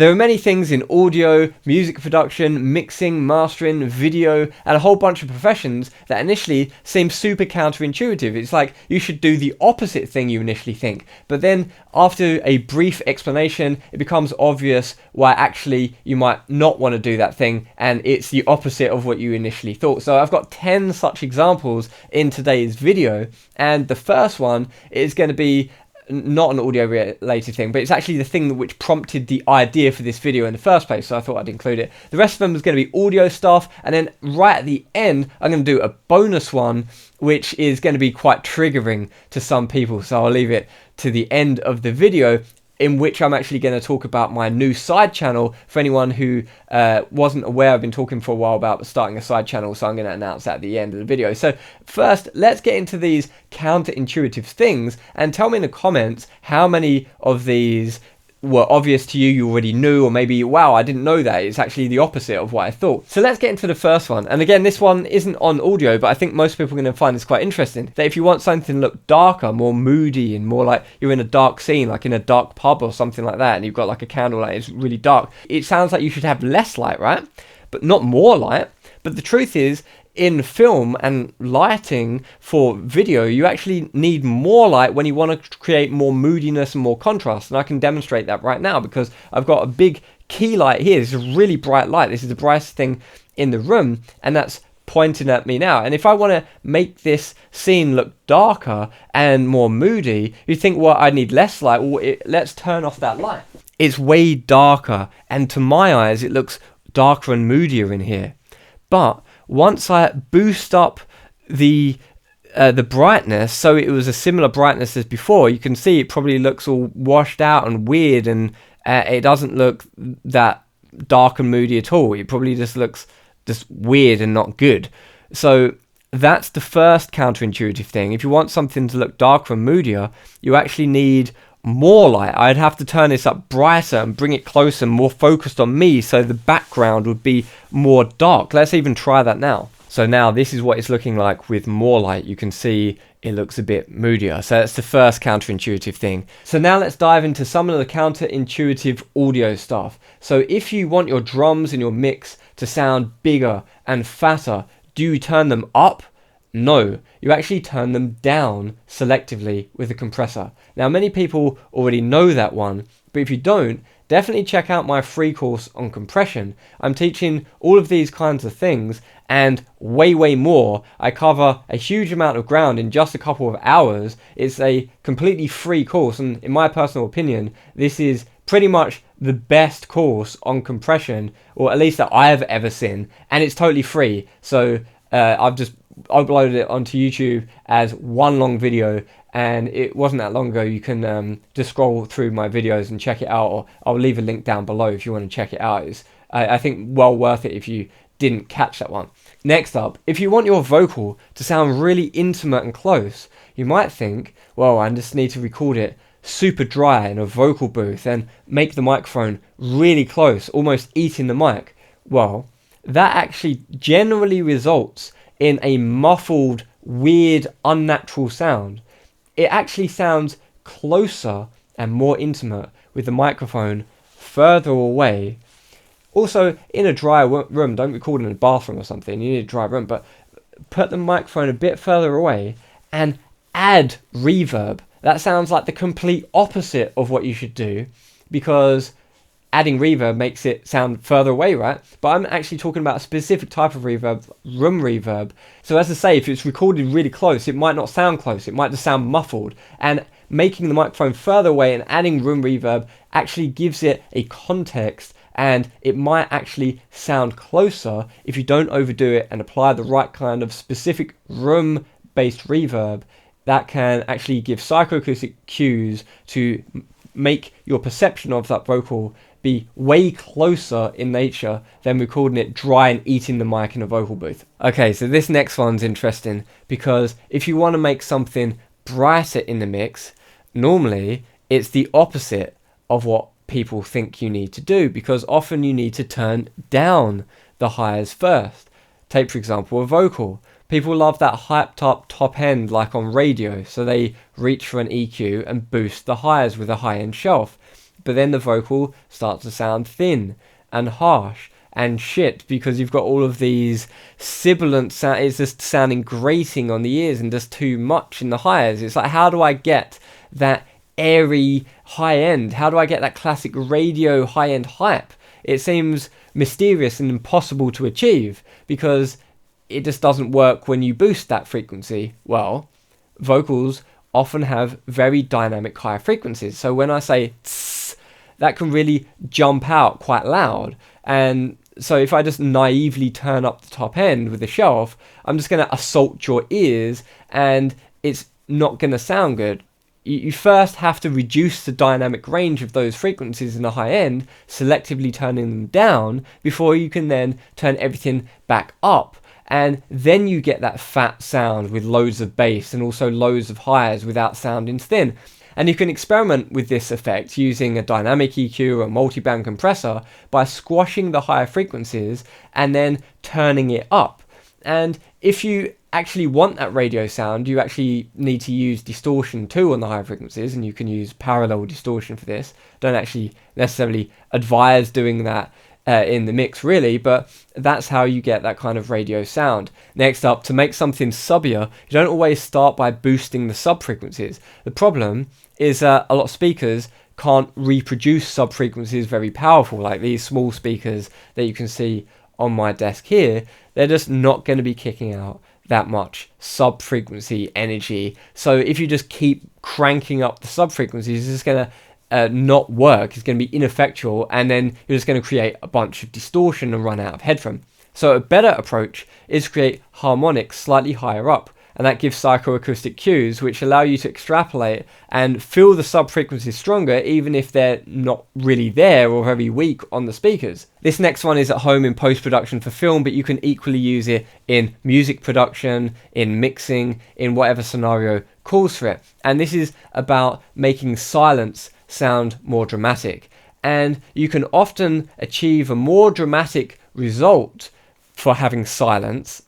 There are many things in audio, music production, mixing, mastering, video, and a whole bunch of professions that initially seem super counterintuitive. It's like you should do the opposite thing you initially think. But then after a brief explanation, it becomes obvious why actually you might not want to do that thing, and it's the opposite of what you initially thought. So I've got 10 such examples in today's video, and the first one is going to be not an audio related thing, but it's actually the thing which prompted the idea for this video in the first place, so I thought I'd include it. The rest of them is going to be audio stuff, and then right at the end I'm going to do a bonus one which is going to be quite triggering to some people, so I'll leave it to the end of the video, in which I'm actually going to talk about my new side channel. For anyone who wasn't aware, I've been talking for a while about starting a side channel, so I'm going to announce that at the end of the video. So first, let's get into these counterintuitive things, and tell me in the comments how many of these were obvious to you, you already knew, or maybe, wow, I didn't know that, it's actually the opposite of what I thought. So let's get into the first one. And again, this one isn't on audio, but I think most people are going to find this quite interesting. That if you want something to look darker, more moody, and more like you're in a dark scene, like in a dark pub or something like that, and you've got like a candle light, it's really dark, it sounds like you should have less light, right? But not more light. But the truth is, in film and lighting for video, you actually need more light when you want to create more moodiness and more contrast. And I can demonstrate that right now because I've got a big key light here. This is a really bright light. This is the brightest thing in the room, and that's pointing at me now. And if I want to make this scene look darker and more moody, you think, well, I need less light. Well, let's turn off that light. It's way darker, and to my eyes, it looks darker and moodier in here. But once I boost up the brightness, so it was a similar brightness as before, you can see it probably looks all washed out and weird, and it doesn't look that dark and moody at all. It probably just looks just weird and not good. So that's the first counterintuitive thing. If you want something to look darker and moodier, you actually need more light. I'd have to turn this up brighter and bring it closer, more focused on me, so the background would be more dark. Let's even try that now. So now this is what it's looking like with more light. You can see it looks a bit moodier. So that's the first counterintuitive thing. So now let's dive into some of the counterintuitive audio stuff. So if you want your drums and your mix to sound bigger and fatter, do you turn them up? No, you actually turn them down selectively with a compressor. Now, many people already know that one, but if you don't, definitely check out my free course on compression. I'm teaching all of these kinds of things and way more. I cover a huge amount of ground in just a couple of hours. It's a completely free course, and in my personal opinion, this is pretty much the best course on compression, or at least that I've ever seen, and it's totally free. So I've just uploaded it onto YouTube as one long video, and it wasn't that long ago. You can just scroll through my videos and check it out, or I'll leave a link down below if you want to check it out. It's I think well worth it if you didn't catch that one. Next up, if you want your vocal to sound really intimate and close, you might think, well, I just need to record it super dry in a vocal booth and make the microphone really close, almost eating the mic. Well, that actually generally results in a muffled, weird, unnatural sound. It actually sounds closer and more intimate with the microphone further away. Also, in a dry room, don't record in a bathroom or something, you need a dry room, but put the microphone a bit further away and add reverb. That sounds like the complete opposite of what you should do, because adding reverb makes it sound further away, right? But I'm actually talking about a specific type of reverb, room reverb. So as I say, if it's recorded really close, it might not sound close, it might just sound muffled. And making the microphone further away and adding room reverb actually gives it a context, and it might actually sound closer if you don't overdo it and apply the right kind of specific room-based reverb that can actually give psychoacoustic cues to make your perception of that vocal be way closer in nature than recording it dry and eating the mic in a vocal booth. Okay, so this next one's interesting, because if you want to make something brighter in the mix, normally it's the opposite of what people think you need to do, because often you need to turn down the highs first. Take, for example, a vocal. People love that hyped up top end like on radio, so they reach for an EQ and boost the highs with a high end shelf. but then the vocal starts to sound thin and harsh and shit, because you've got all of these sibilant sound. It's just sounding grating on the ears and just too much in the highs. It's like, how do I get that airy high end? How do I get that classic radio high end hype? It seems mysterious and impossible to achieve because it just doesn't work when you boost that frequency. Well, vocals often have very dynamic high frequencies. So when I say tss, that can really jump out quite loud. And so if I just naively turn up the top end with a shelf, I'm just going to assault your ears and it's not going to sound good. You first have to reduce the dynamic range of those frequencies in the high end, selectively turning them down, before you can then turn everything back up. And then you get that fat sound with loads of bass and also loads of highs without sounding thin. And you can experiment with this effect using a dynamic EQ or a multiband compressor by squashing the higher frequencies and then turning it up. And if you actually want that radio sound, you actually need to use distortion too on the higher frequencies, and you can use parallel distortion for this. Don't actually necessarily advise doing that in the mix really, but that's how you get that kind of radio sound. Next up, to make something subbier, you don't always start by boosting the sub frequencies. The problem is that a lot of speakers can't reproduce sub frequencies very powerful, like these small speakers that you can see on my desk here. They're just not going to be kicking out that much sub frequency energy. So if you just keep cranking up the sub frequencies, it's just going to not work. It's going to be ineffectual, and then you're just going to create a bunch of distortion and run out of headroom. So a better approach is to create harmonics slightly higher up, and that gives psychoacoustic cues which allow you to extrapolate and feel the sub frequencies stronger even if they're not really there or very weak on the speakers. This next one is at home in post-production for film, but you can equally use it in music production, in mixing, in whatever scenario calls for it. And this is about making silence sound more dramatic. And you can often achieve a more dramatic result for having silence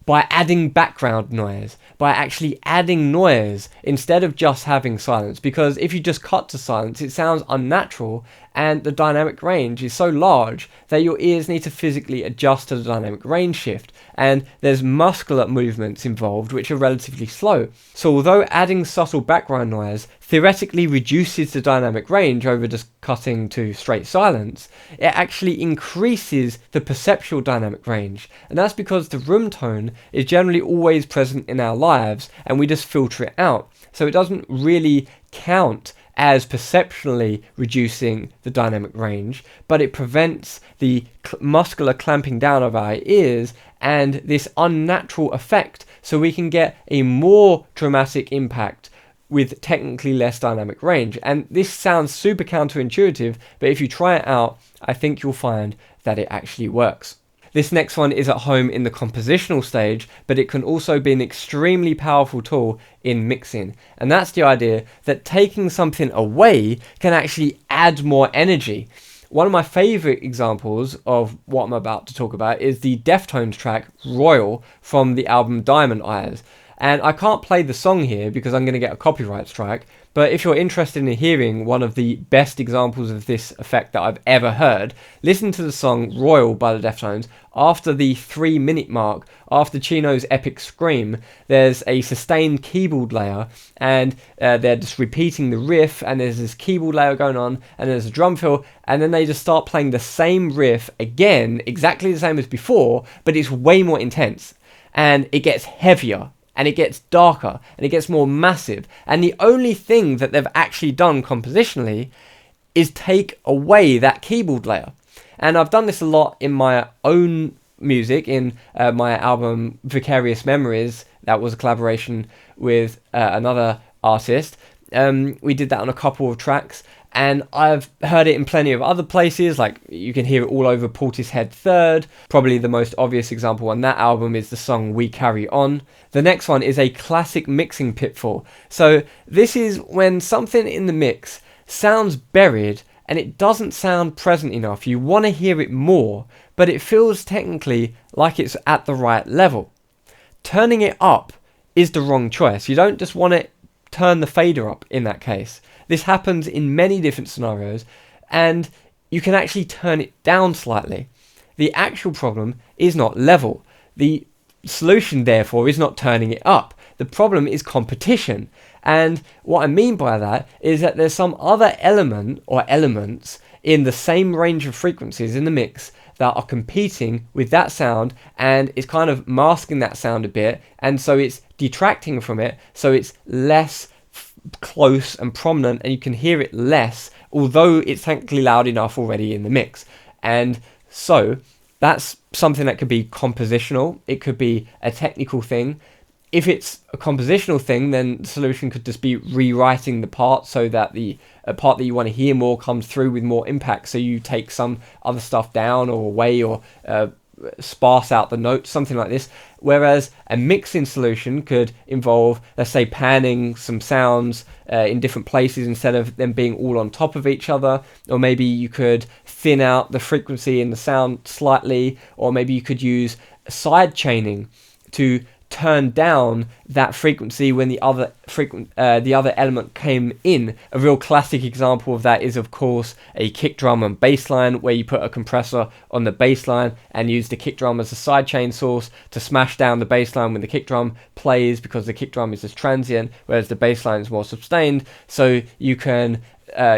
by adding background noise, by actually adding noise instead of just having silence. Because if you just cut to silence, it sounds unnatural, and the dynamic range is so large that your ears need to physically adjust to the dynamic range shift, and there's muscular movements involved which are relatively slow. So although adding subtle background noise theoretically reduces the dynamic range over just cutting to straight silence, it actually increases the perceptual dynamic range, and that's because the room tone is generally always present in our lives and we just filter it out. So it doesn't really count as perceptually reducing the dynamic range, but it prevents the muscular clamping down of our ears and this unnatural effect, so we can get a more dramatic impact with technically less dynamic range. And this sounds super counterintuitive, but if you try it out, I think you'll find that it actually works. This next one is at home in the compositional stage, but it can also be an extremely powerful tool in mixing. And that's the idea that taking something away can actually add more energy. One of my favorite examples of what I'm about to talk about is the Deftones track Royal from the album Diamond Eyes. And I can't play the song here because I'm going to get a copyright strike, but if you're interested in hearing one of the best examples of this effect that I've ever heard, listen to the song Royal by the Deftones. After the 3-minute mark, after Chino's epic scream, there's a sustained keyboard layer, and they're just repeating the riff, and there's this keyboard layer going on, and there's a drum fill, and then they just start playing the same riff again, exactly the same as before, but it's way more intense, and it gets heavier, and it gets darker, and it gets more massive. And the only thing that they've actually done compositionally is take away that keyboard layer. And I've done this a lot in my own music, in my album Vicarious Memories. That was a collaboration with another artist. We did that on a couple of tracks, and I've heard it in plenty of other places, like you can hear it all over Portishead Third. Probably the most obvious example on that album is the song We Carry On. The next one is a classic mixing pitfall. So this is when something in the mix sounds buried and it doesn't sound present enough. You want to hear it more, but it feels technically like it's at the right level. Turning it up is the wrong choice. You don't just want to turn the fader up in that case. This happens in many different scenarios, and you can actually turn it down slightly. The actual problem is not level. The solution, therefore, is not turning it up. The problem is competition. And what I mean by that is that there's some other element or elements in the same range of frequencies in the mix that are competing with that sound, and it's kind of masking that sound a bit, and so it's detracting from it, so it's less close and prominent, and you can hear it less, although it's technically loud enough already in the mix. And so that's something that could be compositional. It could be a technical thing. If it's a compositional thing, then the solution could just be rewriting the part so that the part that you want to hear more comes through with more impact. So you take some other stuff down or away, or sparse out the notes, something like this. Whereas a mixing solution could involve, let's say, panning some sounds in different places instead of them being all on top of each other. Or maybe you could thin out the frequency in the sound slightly, or maybe you could use side chaining to turn down that frequency when the other element came in. A real classic example of that is, of course, a kick drum and bass line, where you put a compressor on the bass line and use the kick drum as a sidechain source to smash down the bass line when the kick drum plays, because the kick drum is just transient, whereas the bass line is more sustained. So you can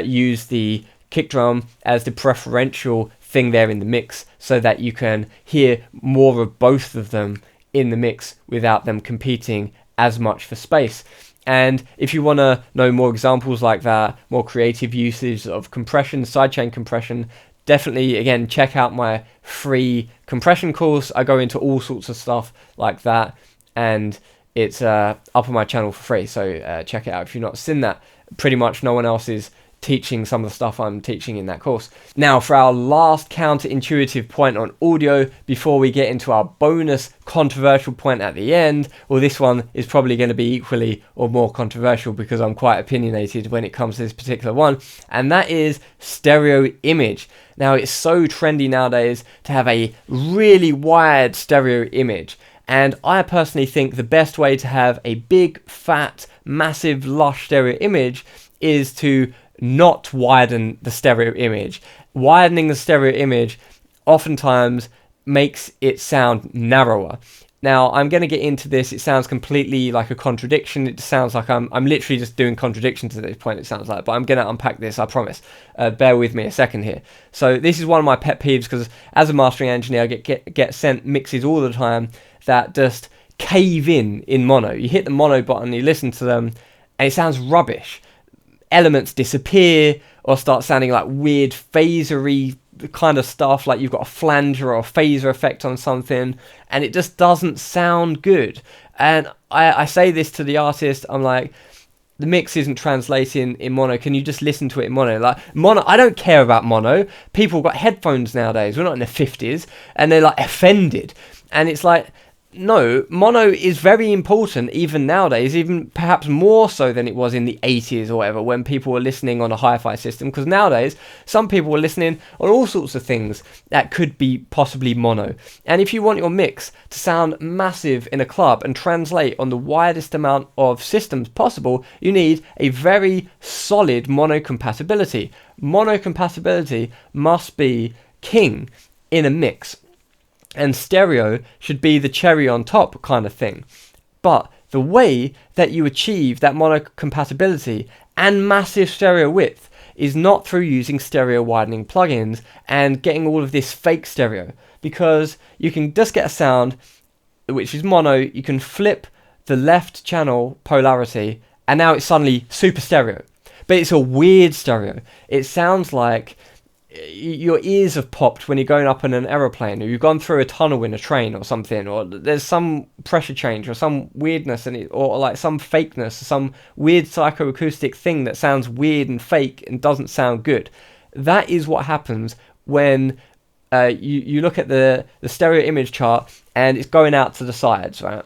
use the kick drum as the preferential thing there in the mix, so that you can hear more of both of them in the mix without them competing as much for space. And if you want to know more examples like that, more creative usage of compression, sidechain compression, definitely, again, check out my free compression course. I go into all sorts of stuff like that, and it's up on my channel for free, so check it out if you've not seen that. Pretty much no one else is teaching some of the stuff I'm teaching in that course. Now, for our last counterintuitive point on audio, before we get into our bonus controversial point at the end, well, this one is probably going to be equally or more controversial because I'm quite opinionated when it comes to this particular one, and that is stereo image. Now, it's so trendy nowadays to have a really wide stereo image, and I personally think the best way to have a big, fat, massive, lush stereo image is to not widen the stereo image. Widening the stereo image oftentimes makes it sound narrower. Now, I'm going to get into this. It sounds completely like a contradiction. It sounds like I'm literally just doing contradictions at this point, it sounds like. But I'm going to unpack this, I promise. Bear with me a second here. So this is one of my pet peeves, because as a mastering engineer, I get sent mixes all the time that just cave in mono. You hit the mono button, you listen to them, and it sounds rubbish. Elements disappear or start sounding like weird phasery kind of stuff, like you've got a flanger or a phaser effect on something, and it just doesn't sound good. And I say this to the artist, I'm like, the mix isn't translating in mono. Can you just listen to it in mono? Like, mono, I don't care about mono. People got headphones nowadays. We're not in the 50s, and they're like offended. And it's like, no, mono is very important even nowadays, even perhaps more so than it was in the 80s or whatever, when people were listening on a hi-fi system, because nowadays some people were listening on all sorts of things that could be possibly mono. And if you want your mix to sound massive in a club and translate on the widest amount of systems possible, you need a very solid mono compatibility. Mono compatibility must be king in a mix. And stereo should be the cherry on top kind of thing. But the way that you achieve that mono compatibility and massive stereo width is not through using stereo widening plugins and getting all of this fake stereo, because you can just get a sound which is mono, you can flip the left channel polarity, and now it's suddenly super stereo. But it's a weird stereo. It sounds like your ears have popped when you're going up in an aeroplane, or you've gone through a tunnel in a train or something, or there's some pressure change or some weirdness in it, or like some fakeness, some weird psychoacoustic thing that sounds weird and fake and doesn't sound good. That is what happens when you look at the stereo image chart and it's going out to the sides, right?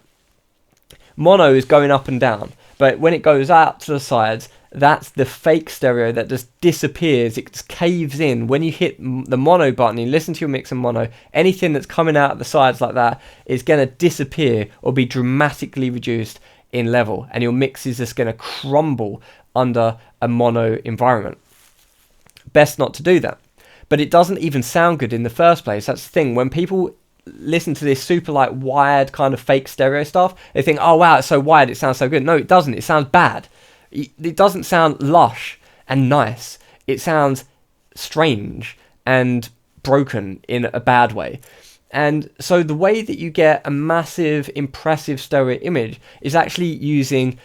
Mono is going up and down, but when it goes out to the sides, that's the fake stereo that just disappears. It just caves in. When you hit the mono button, you listen to your mix in mono, anything that's coming out of the sides like that is going to disappear or be dramatically reduced in level, and your mix is just going to crumble under a mono environment. Best not to do that. But it doesn't even sound good in the first place. That's the thing. When people listen to this super like wired kind of fake stereo stuff, they think, oh wow, it's so wired, it sounds so good. No, it doesn't. It sounds bad. It doesn't sound lush and nice. It sounds strange and broken in a bad way. And so the way that you get a massive, impressive stereo image is actually using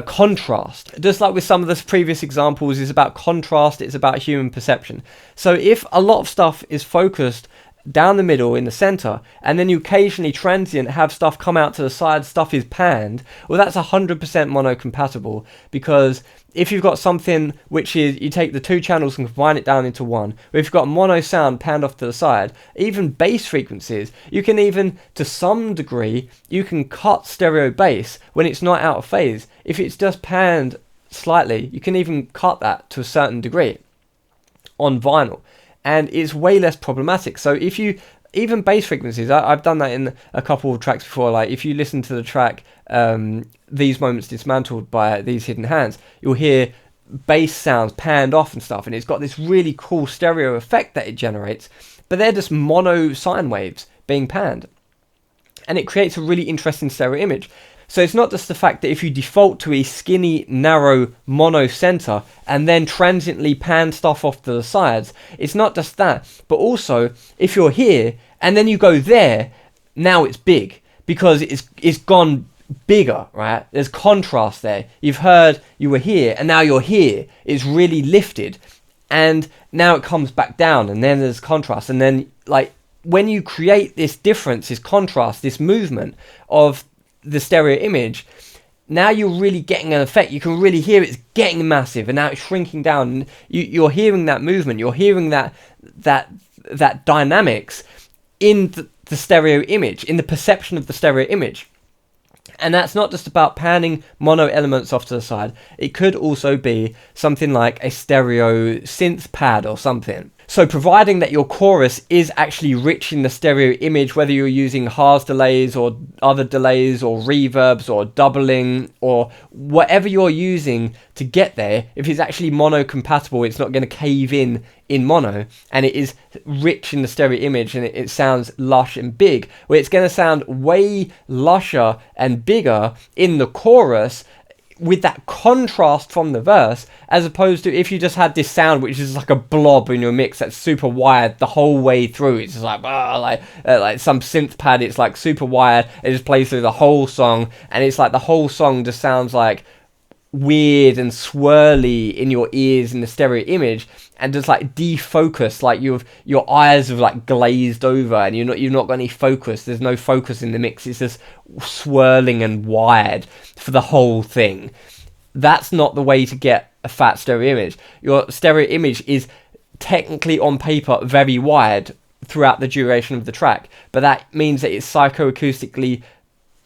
contrast. Just like with some of the previous examples, it's about contrast, it's about human perception. So if a lot of stuff is focused down the middle in the center, and then you occasionally transient have stuff come out to the side, stuff is panned, well, that's 100% mono compatible, because if you've got something which is, you take the two channels and combine it down into one, or if you've got a mono sound panned off to the side, even bass frequencies, you can even, to some degree, you can cut stereo bass when it's not out of phase. If it's just panned slightly, you can even cut that to a certain degree on vinyl, and it's way less problematic. So if you, even bass frequencies, I've done that in a couple of tracks before, like if you listen to the track These Moments Dismantled by These Hidden Hands, you'll hear bass sounds panned off and stuff, and it's got this really cool stereo effect that it generates, but they're just mono sine waves being panned, and it creates a really interesting stereo image. So it's not just the fact that if you default to a skinny, narrow mono center and then transiently pan stuff off to the sides, it's not just that, but also if you're here and then you go there, now it's big because it's gone bigger, right? There's contrast there. You've heard you were here and now you're here. It's really lifted, and now it comes back down, and then there's contrast, and then like when you create this difference, this contrast, this movement of the stereo image, now you're really getting an effect. You can really hear it's getting massive and now it's shrinking down, and you're hearing that movement, you're hearing that dynamics in the stereo image, in the perception of the stereo image. And that's not just about panning mono elements off to the side. It could also be something like a stereo synth pad or something. So providing that your chorus is actually rich in the stereo image, whether you're using Haas delays or other delays or reverbs or doubling or whatever you're using to get there, if it's actually mono compatible, it's not going to cave in mono, and it is rich in the stereo image, and it sounds lush and big, where it's going to sound way lusher and bigger in the chorus with that contrast from the verse, as opposed to if you just had this sound which is like a blob in your mix that's super wired the whole way through. It's just like like some synth pad, it's like super wired, it just plays through the whole song, and it's like the whole song just sounds like weird and swirly in your ears in the stereo image, and just like defocused, like your eyes have like glazed over, and you've not got any focus. There's no focus in the mix. It's just swirling and wired for the whole thing. That's not the way to get a fat stereo image. Your stereo image is technically on paper very wired throughout the duration of the track, but that means that it's psychoacoustically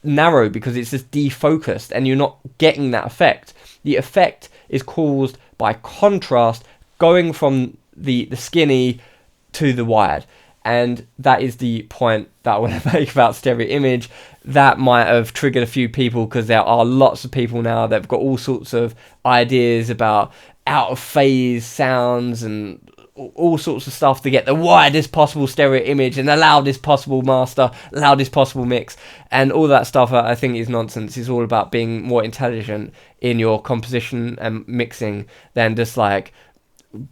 narrow because it's just defocused and you're not getting that effect. The effect is caused by contrast going from the skinny to the wired, and that is the point that I want to make about stereo image. That might have triggered a few people, because there are lots of people now that have got all sorts of ideas about out of phase sounds and all sorts of stuff to get the widest possible stereo image and the loudest possible master, loudest possible mix, and all that stuff. I think is nonsense. It's all about being more intelligent in your composition and mixing than just like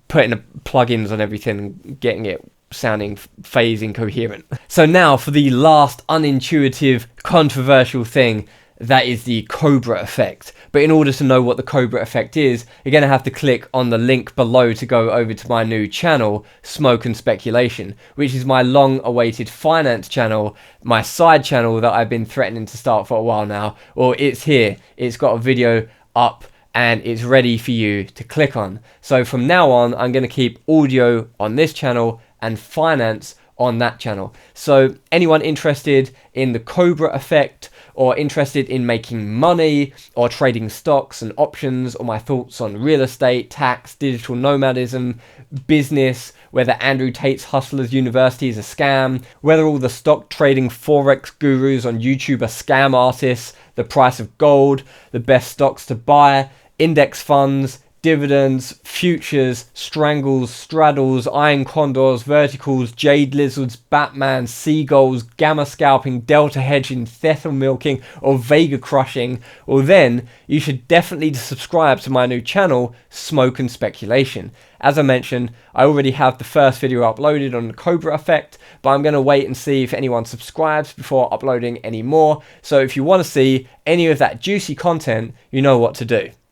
putting plugins on everything and getting it sounding phase incoherent. So now for the last unintuitive, controversial thing, that is the cobra effect. But in order to know what the cobra effect is, you're going to have to click on the link below to go over to my new channel, Smoke and Speculation, which is my long-awaited finance channel, my side channel that I've been threatening to start for a while now. Well, it's here. It's got a video up and it's ready for you to click on. So from now on, I'm going to keep audio on this channel and finance on that channel. So anyone interested in the cobra effect, or interested in making money, or trading stocks and options, or my thoughts on real estate, tax, digital nomadism, business, whether Andrew Tate's Hustlers University is a scam, whether all the stock trading forex gurus on YouTube are scam artists, the price of gold, the best stocks to buy, index funds, dividends, futures, strangles, straddles, iron condors, verticals, jade lizards, Batman, seagulls, gamma scalping, delta hedging, theta milking, or vega crushing, well then you should definitely subscribe to my new channel, Smoke and Speculation. As I mentioned, I already have the first video uploaded on the cobra effect, but I'm going to wait and see if anyone subscribes before uploading any more. So if you want to see any of that juicy content, you know what to do.